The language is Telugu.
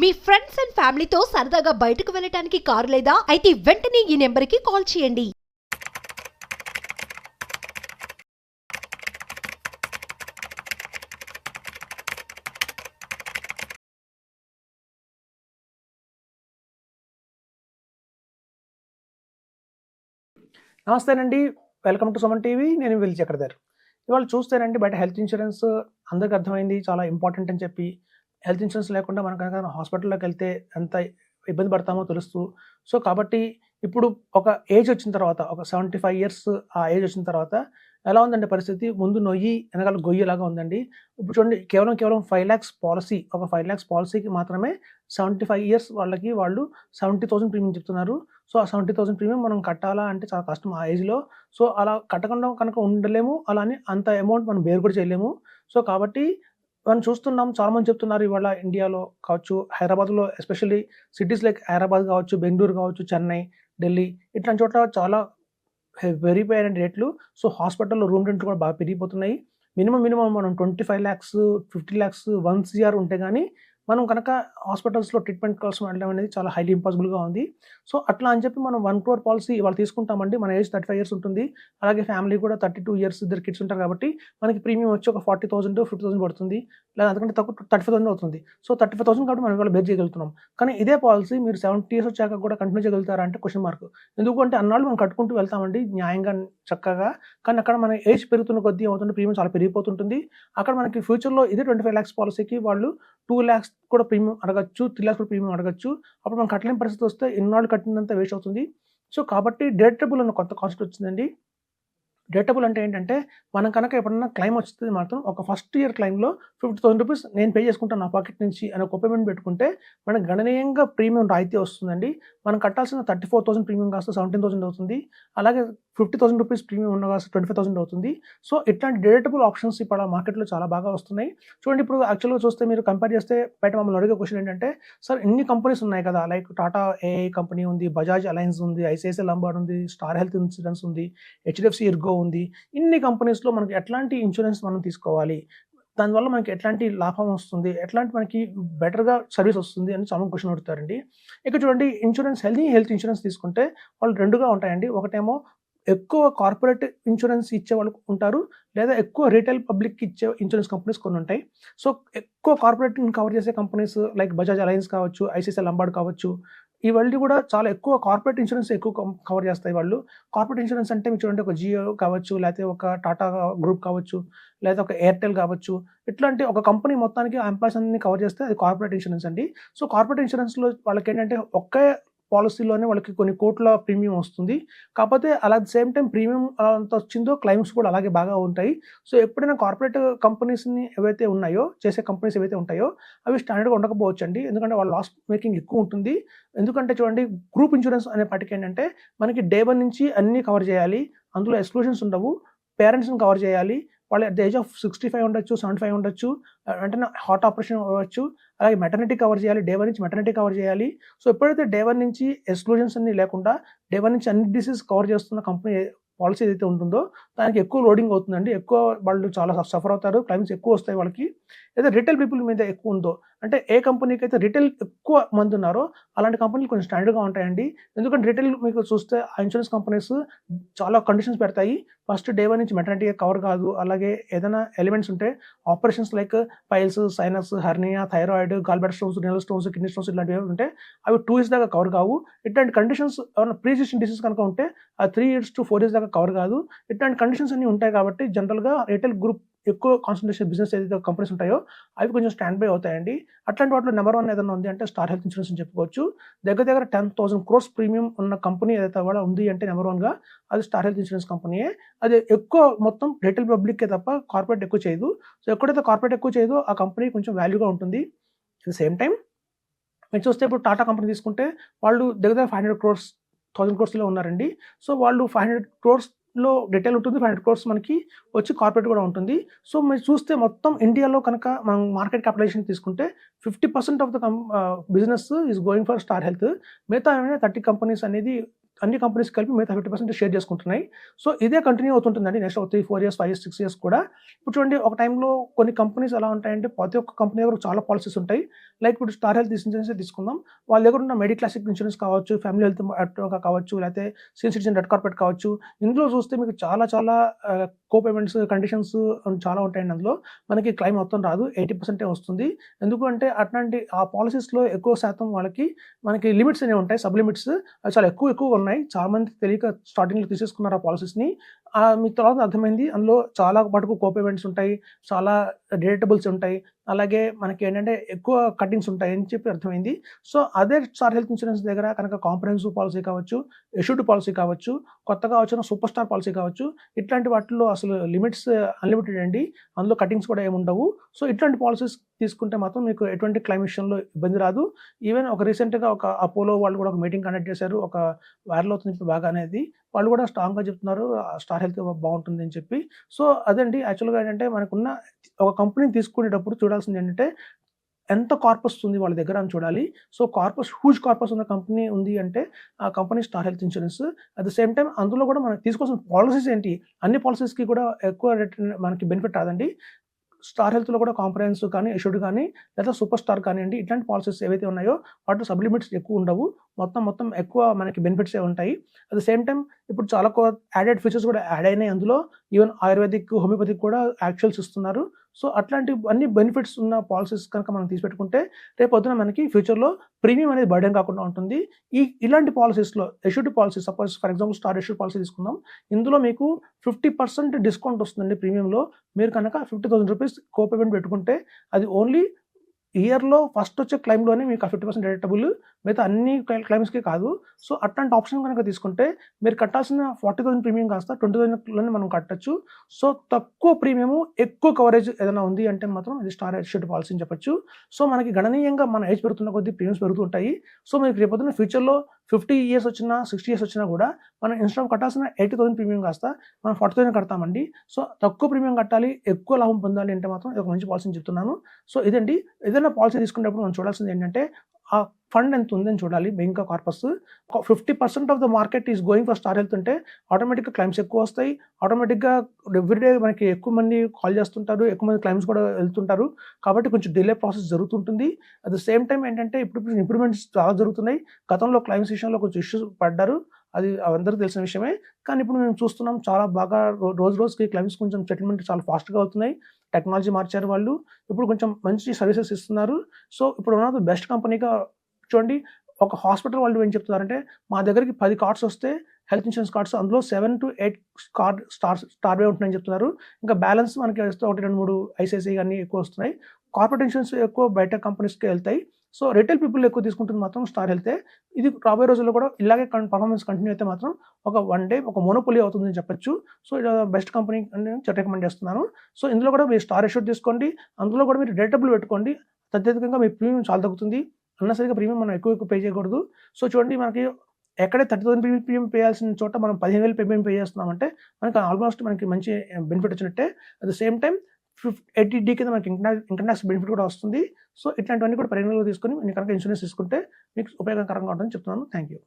మీ ఫ్రెండ్స్ అండ్ ఫ్యామిలీతో సరదాగా బయటకు వెళ్ళటానికి కారు లేదా అయితే వెంటనే ఈ నెంబర్కి కాల్ చేయండి. నమస్తేనండి. Welcome to Suman TV. నేను విల్ చక్రధర్. ఇవాళ చూస్తేనండి బయట హెల్త్ ఇన్సూరెన్స్ అందరికి అర్థమైంది చాలా ఇంపార్టెంట్ అని చెప్పి. హెల్త్ ఇన్సూరెన్స్ లేకుండా మనం కనుక హాస్పిటల్లోకి వెళ్తే ఎంత ఇబ్బంది పడతామో తెలుస్తూ. సో కాబట్టి ఇప్పుడు ఒక ఏజ్ వచ్చిన తర్వాత ఒక 75 ఇయర్స్ ఆ ఏజ్ వచ్చిన తర్వాత ఎలా ఉందండి పరిస్థితి? ముందు నొయ్యి వెనకాల గొయ్యిలాగా ఉందండి. ఇప్పుడు చూడండి కేవలం 5 lakhs పాలసీ, ఒక 5 lakhs పాలసీకి మాత్రమే 75 ఇయర్స్ వాళ్ళకి వాళ్ళు 70,000 ప్రీమియం చెప్తున్నారు. సో ఆ 70,000 ప్రీమియం మనం కట్టాలా అంటే చాలా కష్టం ఆ ఏజ్‌లో. సో అలా కట్టకుండా కనుక ఉండలేము. అలా అని అంత అమౌంట్ మనం బేర్ కూడా చేయలేము. సో కాబట్టి మనం చూస్తున్నాం చాలామంది చెప్తున్నారు ఇవాళ ఇండియాలో కావచ్చు, హైదరాబాద్‌లో ఎస్పెషల్లీ సిటీస్ లైక్ హైదరాబాద్ కావచ్చు, బెంగుళూరు కావచ్చు, చెన్నై, ఢిల్లీ ఇట్లాంటి చోట్ల చాలా పెరిగిపోయాయండి రేట్లు. సో హాస్పిటల్‌లో రూమ్ రెంట్‌లు కూడా బాగా పెరిగిపోతున్నాయి. మినిమమ్ మనం 25 lakhs, 50 lakhs, 1 CR ఉంటే గాని మనం కనుక హాస్పిటల్స్‌లో ట్రీట్మెంట్ కోసం వెళ్ళడం అనేది చాలా హైలీ ఇంపాసిబుల్‌గా ఉంది. సో అట్లా అని చెప్పి మనం 1 crore పాలసీ ఇవాళ తీసుకుంటామండి. మన ఏజ్ 35 ఇయర్స్ ఉంటుంది. అలాగే ఫ్యామిలీ కూడా 32 ఇయర్స్ ఇద్దరు కిడ్స్ ఉంటారు కాబట్టి మనకి ప్రీమియం వచ్చి ఒక 40,000, 50,000 పడుతుంది. లేదా అంతకంటే తక్కువ 35,000 అవుతుంది. సో 35,000 కాబట్టి మనం ఇవాళ బేర్ చేయగలుగుతున్నాం. కానీ ఇదే పాలసీ మీరు 70 ఇయర్స్ వచ్చాక కూడా కంటిన్యూ చేయగలుగుతారా అంటే క్వెషన్ మార్క్. ఎందుకంటే అన్నాళ్ళు మనం కట్టుకుంటూ వెళ్తామండి న్యాయంగా, చక్కగా. కానీ అక్కడ మన ఏజ్ పెరుగుతున్న కొద్దీ ఏమవుతుంది ప్రీమియం చాలా పెరిగిపోతుంటుంది. అక్కడ మనకి ఫ్యూచర్‌లో ఇదే 25 lakhs పాలసీకి వాళ్ళు 2 lakhs కూడా ప్రీమియం అడగొచ్చు, 3 lakhs కూడా ప్రీమియం అడగొచ్చు. అప్పుడు మనం కట్టలేని పరిస్థితి వస్తే ఇన్నాళ్ళు కట్టినంత వేస్ట్ అవుతుంది. సో కాబట్టి డిడక్టబుల్ అన్న కొత్త కాన్సెప్ట్ వచ్చిందండి. డిడక్టబుల్ అంటే ఏంటంటే మనం కనుక ఎప్పుడన్నా క్లెయిమ్ వస్తే మాత్రం ఒక ఫస్ట్ ఇయర్ క్లెయిమ్‌లో 50,000 రూపీస్ నేను పే చేసుకుంటాను నా పాకెట్ నుంచి అని ఒక పేమెంట్ పెట్టుకుంటే మనకు గణనీయంగా ప్రీమియం రాయితీ వస్తుందండి. మనం కట్టాల్సిన 34,000 ప్రీమియం కాస్త 17,000 అవుతుంది. అలాగే 50,000 రూపీస్ ప్రీమియం ఉన్న కాస్త 25,000 అవుతుంది. సో ఇట్లాంటి డిడక్టబుల్ ఆప్షన్స్ ఇప్పుడు మార్కెట్‌లో చాలా బాగా వస్తున్నాయి. చూడండి ఇప్పుడు యాక్చువల్‌గా చూస్తే మీరు కంపేర్ చేస్తే బయట మమ్మల్ని అడిగే క్వెషన్ ఏంటంటే, సార్ ఇన్ని కంపెనీస్ ఉన్నాయి కదా! లైక్ టాటా ఏఐ కంపెనీ ఉంది, బజాజ్ అలయన్స్ ఉంది, ఐసీఐసీఐ లంబార్డ్ ఉంది, స్టార్ హెల్త్ ఇన్సూరెన్స్ ఉంది, హెచ్‌డిఎఫ్‌సి ఇర్గో ఉంది. ఇన్ని కంపెనీస్‌లో మనకి ఎట్లాంటి ఇన్సూరెన్స్ మనం తీసుకోవాలి? దానివల్ల మనకి ఎట్లాంటి లాభం వస్తుంది? ఎట్లాంటి మనకి బెటర్‌గా సర్వీస్ వస్తుంది అని చాలా క్వెషన్ అడుగుతారండి. ఇక్కడ చూడండి ఇన్సూరెన్స్ హెల్త్ ఇన్సూరెన్స్ తీసుకుంటే వాళ్ళు 2గా ఉంటాయండి. ఒకటేమో ఎక్కువ కార్పొరేట్ ఇన్సూరెన్స్ ఇచ్చేవాళ్ళు ఉంటారు. లేదా ఎక్కువ రిటైల్ పబ్లిక్‌కి ఇచ్చే ఇన్సూరెన్స్ కంపెనీస్ కొన్ని ఉంటాయి. సో ఎక్కువ కార్పొరేట్‌ని కవర్ చేసే కంపెనీస్ లైక్ బజాజ్ అలయన్స్ కావచ్చు, ఐసీఐసీఐ లంబార్డ్ కావచ్చు. ఇవన్నీ కూడా చాలా ఎక్కువ కార్పొరేట్ ఇన్సూరెన్స్ ఎక్కువ కవర్ చేస్తాయి వాళ్ళు. కార్పొరేట్ ఇన్సూరెన్స్ అంటే మీరు చూడండి ఒక జియో కావచ్చు, లేకపోతే ఒక టాటా గ్రూప్ కావచ్చు, లేదా ఒక ఎయిర్‌టెల్ కావచ్చు. ఇట్లాంటి ఒక కంపెనీ మొత్తానికి ఆ ఎంప్లాయీస్ అందరిని కవర్ చేస్తే అది కార్పొరేట్ ఇన్సూరెన్స్ అండి. సో కార్పొరేట్ ఇన్సూరెన్స్‌లో వాళ్ళకేంటంటే ఒకే పాలిసీలోనే వాళ్ళకి కొన్ని కోట్ల ప్రీమియం వస్తుంది. కాకపోతే అలా సేమ్ టైమ్ ప్రీమియం ఎంత వచ్చిందో క్లెయిమ్స్ కూడా అలాగే బాగా ఉంటాయి. సో ఎప్పుడైనా కార్పొరేట్ కంపెనీస్‌ని ఏవైతే ఉన్నాయో, చేసే కంపెనీస్ ఏవైతే ఉంటాయో అవి స్టాండర్డ్‌గా ఉండకపోవచ్చండి. ఎందుకంటే వాళ్ళ లాస్ మేకింగ్ ఎక్కువ ఉంటుంది. ఎందుకంటే చూడండి గ్రూప్ ఇన్సూరెన్స్ అనే ఏంటంటే మనకి డే 1 నుంచి అన్నీ కవర్ చేయాలి. అందులో ఎక్స్‌క్లూజన్స్ ఉండవు. పేరెంట్స్‌ని కవర్ చేయాలి. వాళ్ళు అట్ ద ఏజ్ ఆఫ్ 65 ఉండొచ్చు, 75 ఉండొచ్చు. వెంటనే హార్ట్ ఆపరేషన్ అవ్వచ్చు. అలాగే మెటర్నిటీ కవర్ చేయాలి. డే 1 నుంచి మెటర్నిటీ కవర్ చేయాలి. సో ఎప్పుడైతే డే 1 నుంచి ఎక్స్‌క్లూజన్స్ అన్నీ లేకుండా డే 1 నుంచి అన్ని డిసీజ్ కవర్ చేస్తున్న కంపెనీ పాలిసీ ఏదైతే ఉంటుందో దానికి ఎక్కువ లోడింగ్ అవుతుందండి. ఎక్కువ వాళ్ళు చాలా సఫర్ అవుతారు. క్లెయిమ్స్ ఎక్కువ వస్తాయి వాళ్ళకి. లేదా రిటైల్ పీపుల్ మీద ఎక్కువ ఉందో అంటే ఏ కంపెనీకి అయితే రిటైల్ ఎక్కువ మంది ఉన్నారో అలాంటి కంపెనీలు కొంచెం స్టాండర్డ్‌గా ఉంటాయండి. ఎందుకంటే రిటైల్ మీకు చూస్తే ఆ ఇన్సూరెన్స్ కంపెనీస్ చాలా కండిషన్స్ పెడతాయి. ఫస్ట్ డే 1 నుంచి మెటర్నిటీ కవర్ కాదు. అలాగే ఏదైనా ఎలిమెంట్స్ ఉంటే operations like piles, sinus, hernia, thyroid, gallbladder stones, renal stones, kidney stones ఇలాంటివి ఉంటే అవి 2 ఇయర్స్ దాకా కవర్ కావు. ఇట్లాంటి కండిషన్స్ ఏమైనా ప్రీ ఎగ్జిస్టింగ్ డిసీజ్ కనుక ఉంటే ఆ 3 ఇయర్స్ టు 4 ఇయర్స్ దాకా కవర్ కాదు. ఇట్లాంటి కండిషన్స్ అన్నీ ఉంటాయి కాబట్టి జనరల్‌గా రిటైల్ గ్రూప్ ఎక్కువ కాన్సంట్రేషన్ బిజినెస్ ఏదైతే కంపెనీస్ ఉంటాయో అవి కొంచెం స్టాండ్ బై అవుతాయండి. అట్లాంటి వాటిలో నంబర్ 1 ఏదైనా ఉంది అంటే స్టార్ హెల్త్ ఇన్సూరెన్స్ అని చెప్పుకోవచ్చు. దగ్గర 10,000 crores ప్రీమియం ఉన్న కంపెనీ ఏదైతే కూడా ఉంది అంటే నంబర్ 1గా అది స్టార్ హెల్త్ ఇన్సూరెన్స్ కంపెనీయే. అది ఎక్కువ మొత్తం రిటైల్ పబ్లిక్కే తప్ప కార్పొరేట్ ఎక్కువ చేయదు. సో ఎక్కడైతే కార్పొరేట్ ఎక్కువ చేయదో ఆ కంపెనీ కొంచెం వాల్యూగా ఉంటుంది. అట్ ద సేమ్ టైమ్ మీరు చూస్తే ఇప్పుడు టాటా కంపెనీ తీసుకుంటే వాళ్ళు దగ్గర 500 crores, 1000 crores ఉన్నారండి. సో వాళ్ళు 500 crores రిటైల్ ఉంటుంది. 500 crores మనకి వచ్చి కార్పొరేట్ కూడా ఉంటుంది. సో మీరు చూస్తే మొత్తం ఇండియాలో కనుక మనం మార్కెట్ క్యాపిటలైజేషన్ తీసుకుంటే 50% of the business is going for star health. మిగతా 30 కంపెనీస్ అనేది అన్ని కంపెనీస్ కలిపి మిగతా 50% షేర్ చేసుకుంటున్నాయి. సో ఇదే కంటిన్యూ అవుతుంటుందండి నెక్స్ట్ ఒక 3, 4 ఇయర్స్, 5 ఇయర్స్, 6 ఇయర్స్ కూడా. ఇప్పుడు చూడండి ఒక టైంలో కొన్ని కంపెనీస్ ఎలా ఉంటాయంటే ప్రతి ఒక్క కంపెనీ దగ్గర చాలా పాలిసీస్ ఉంటాయి. లైక్ ఇప్పుడు స్టార్ హెల్త్ ఇన్సూరెన్స్ తీసుకుందాం. వాళ్ళ దగ్గర ఉన్న మెడిక్లాసిక్ ఇన్సూరెన్స్ కావచ్చు, ఫ్యామిలీ హెల్త్ కావచ్చు, లేకపోతే సీనియర్ సిటిజన్ రెడ్ కార్పెట్ కావచ్చు. ఇందులో చూస్తే మీకు చాలా కో పేమెంట్స్ కండిషన్స్ చాలా ఉంటాయండి. అందులో మనకి క్లెయిమ్ మొత్తం రాదు, 80% వస్తుంది. ఎందుకు అంటే అట్లాంటి ఆ పాలిసీస్‌లో ఎక్కువ శాతం మనకి లిమిట్స్ అనేవి ఉంటాయి. సబ్ లిమిట్స్ అవి చాలా ఎక్కువగా ఉన్నాయి. చాలా మందికి తెలియక స్టార్టింగ్‌లో తీసేసుకున్నారు ఆ పాలిసీస్‌ని. మీకు తర్వాత అర్థమైంది అందులో చాలా మటుకు కో పేమెంట్స్ ఉంటాయి, చాలా డిడక్టబుల్స్ ఉంటాయి. అలాగే మనకి ఏంటంటే ఎక్కువ కట్టింగ్స్ ఉంటాయి అని చెప్పి అర్థమైంది. సో అదే స్టార్ హెల్త్ ఇన్సూరెన్స్ దగ్గర కనుక కాంప్రహెన్సివ్ పాలసీ కావచ్చు, ఎష్యూర్డ్ పాలసీ కావచ్చు, కొత్తగా వచ్చిన సూపర్ స్టార్ పాలసీ కావచ్చు, ఇట్లాంటి వాటిల్లో అసలు లిమిట్స్ అన్‌లిమిటెడ్ అండి. అందులో కట్టింగ్స్ కూడా ఏముండవు. సో ఇట్లాంటి పాలిసీస్ తీసుకుంటే మాత్రం మీకు ఎటువంటి క్లెయిమ్ విషయంలో ఇబ్బంది రాదు. ఈవెన్ రీసెంట్‌గా ఒక అపోలో వాళ్ళు కూడా ఒక మీటింగ్ కండక్ట్ చేశారు. ఒక వైరల్ అవుతుంది ఇప్పుడు బాగా అనేది. వాళ్ళు కూడా స్ట్రాంగ్‌గా చెప్తున్నారు స్టార్ హెల్త్ బాగుంటుంది అని చెప్పి. సో అదండి యాక్చువల్‌గా ఏంటంటే మనకున్న ఒక కంపెనీని తీసుకునేటప్పుడు చూడాల్సింది ఏంటంటే ఎంత కార్పస్ ఉంది వాళ్ళ దగ్గర అని చూడాలి. సో హ్యూజ్ కార్పస్ ఉన్న కంపెనీ ఉంది అంటే ఆ company star health insurance. At the same time అందులో కూడా మనం తీసుకోవాల్సిన పాలిసీస్ ఏంటి? అన్ని పాలిసీస్‌కి కూడా ఎక్కువ మనకి బెనిఫిట్ రాదండి. స్టార్ హెల్త్‌లో కూడా కాంప్రహెన్సివ్ కానీ, ఎష్యూర్డ్ కానీ, లేదా సూపర్ స్టార్ కానియండి, ఇట్లాంటి పాలిసీస్ ఏవైతే ఉన్నాయో వాటిలో సబ్ లిమిట్స్ ఎక్కువ ఉండవు. మొత్తం ఎక్కువ మనకి బెనిఫిట్సే ఉంటాయి. అట్ ద సేమ్ టైమ్ ఇప్పుడు చాలా యాడెడ్ ఫీచర్స్ కూడా యాడ్ అయినాయి అందులో. ఈవెన్ ఆయుర్వేదిక్, హోమియోపతిక్ కూడా యాక్చువల్స్ ఇస్తున్నారు. సో అట్లాంటి అన్ని బెనిఫిట్స్ ఉన్న పాలిసీస్ కనుక మనం తీసిపెట్టుకుంటే రేపొద్దున మనకి ఫ్యూచర్‌లో ప్రీమియం అనేది బర్డెన్ కాకుండా ఉంటుంది. ఇలాంటి పాలిసీస్‌లో assured policy suppose for example Star assured policy తీసుకుందాం. ఇందులో మీకు 50% డిస్కౌంట్ వస్తుందండి ప్రీమియంలో. మీరు కనుక ₹50,000 కో పేమెంట్ పెట్టుకుంటే అది ఓన్లీ ఇయర్‌లో ఫస్ట్ వచ్చే క్లెయిమ్‌లోనే మీకు ఆ 50% డిడక్టబుల్. మిగతా అన్ని క్లెయిమ్స్‌కి కాదు. సో అట్లాంటి ఆప్షన్ కనుక తీసుకుంటే మీరు కట్టాల్సిన 40,000 ప్రీమియం కాస్త 20,000లోనే మనం కట్టొచ్చు. సో తక్కువ ప్రీమియము, ఎక్కువ కవరేజ్ ఏదైనా ఉంది అంటే మాత్రం ఇది స్టార్ ఎష్యూర్డ్ పాలసీ అని చెప్పొచ్చు. సో మనకి గణనీయంగా మన ఏజ్ పెరుగుతున్న కొద్దీ ప్రీమియమ్స్ పెరుగుతూ ఉంటాయి. సో మీకు రేపొద్దున ఫ్యూచర్‌లో 50 ఇయర్స్ వచ్చినా, 60 ఇయర్స్ వచ్చినా కూడా మనం ఇన్‌స్టెడ్ ఆఫ్ కట్టాల్సిన 80,000 ప్రీమియం కాస్త మనం 40,000 కడతామండి. సో తక్కువ ప్రీమియం కట్టాలి, ఎక్కువ లాభం పొందాలి అంటే మాత్రం ఇది ఒక మంచి పాలసీ అని చెప్తున్నాను. సో ఇదండి. ఏదైనా పాలసీ తీసుకునేటప్పుడు మనం చూడాల్సింది ఏంటంటే ఆ ఫండ్ ఎంత ఉందని చూడాలి. మెయిన్‌గా corpus 50% of the market is going for star health అంటే ఆటోమేటిక్‌గా క్లెయిమ్స్ ఎక్కువ వస్తాయి. ఆటోమేటిక్‌గా ఎవ్రీడే మనకి ఎక్కువ మంది కాల్ చేస్తుంటారు. ఎక్కువ మంది క్లెయిమ్స్ కూడా వెళ్తుంటారు. కాబట్టి కొంచెం డిలే ప్రాసెస్ జరుగుతుంటుంది. అట్ ద సేమ్ టైమ్ ఏంటంటే ఇప్పుడు ఇంప్రూవ్‌మెంట్స్ చాలా జరుగుతున్నాయి. గతంలో క్లెయిమ్స్ విషయంలో కొంచెం ఇష్యూస్ పడ్డారు. అది అందరికి తెలిసిన విషయమే. కానీ ఇప్పుడు మేము చూస్తున్నాం చాలా బాగా రోజుకి క్లెయిమ్స్ కొంచెం సెటిల్‌మెంట్ చాలా ఫాస్ట్‌గా అవుతున్నాయి. టెక్నాలజీ మార్చారు వాళ్ళు. ఇప్పుడు కొంచెం మంచి సర్వీసెస్ ఇస్తున్నారు. సో ఇప్పుడు వన్ ఆఫ్ ద బెస్ట్ కంపెనీగా చూడండి. ఒక హాస్పిటల్ వాళ్ళు ఏం చెప్తున్నారంటే మా దగ్గరికి 10 కార్డ్స్ వస్తే హెల్త్ ఇన్సూరెన్స్ కార్డ్స్ అందులో 7-8 స్టార్వే ఉంటున్నాయని చెప్తున్నారు. ఇంకా బ్యాలెన్స్ మనకి వస్తే 1, 2, 3 ఐసీఐసీఐ అన్నీ ఎక్కువ వస్తున్నాయి. కార్పొరేట్ ఇన్సూరెన్స్ ఎక్కువ బయట కంపెనీస్‌కే వెళ్తాయి. సో రిటైల్ పీపుల్ ఎక్కువ తీసుకుంటుంది మాత్రం స్టార్ హెల్తే. ఇది రాబోయే రోజుల్లో కూడా ఇలాగే పర్ఫార్మెన్స్ కంటిన్యూ అయితే మాత్రం ఒక డే ఒక మోనోపోలీ అవుతుందని చెప్పొచ్చు. సో ఇది బెస్ట్ కంపెనీ అని రికమెండ్ చేస్తున్నాను. సో ఇందులో కూడా మీరు స్టార్ ఎష్యూర్డ్ తీసుకోండి. అందులో కూడా మీరు డిడక్టబుల్ పెట్టుకోండి. అత్యధికంగా మీ ప్రీమియం చాలా తగ్గుతుంది. అన్నెసరీగా ప్రీమియం మనం ఎక్కువ పే చేయకూడదు. సో చూడండి మనకి ఎక్కడే 30,000 ప్రీమియం పే చేయాల్సిన చోట మనం 15,000 ప్రీమియం పే చేస్తున్నామంటే మనకి ఆల్మోస్ట్ మనకి మంచి బెనిఫిట్ వచ్చినట్టే. At the same time 80D కింద మనకి ఇన్కమ్ టాక్స్ బెనిఫిట్ కూడా వస్తుంది. సో ఇట్లాంటివన్నీ కూడా పరిగణనలోకి తీసుకొని మీరు కనుక ఇన్సూరెన్స్ తీసుకుంటే మీకు ఉపయోగకరంగా ఉంటుందని చెప్తున్నాను. Thank you.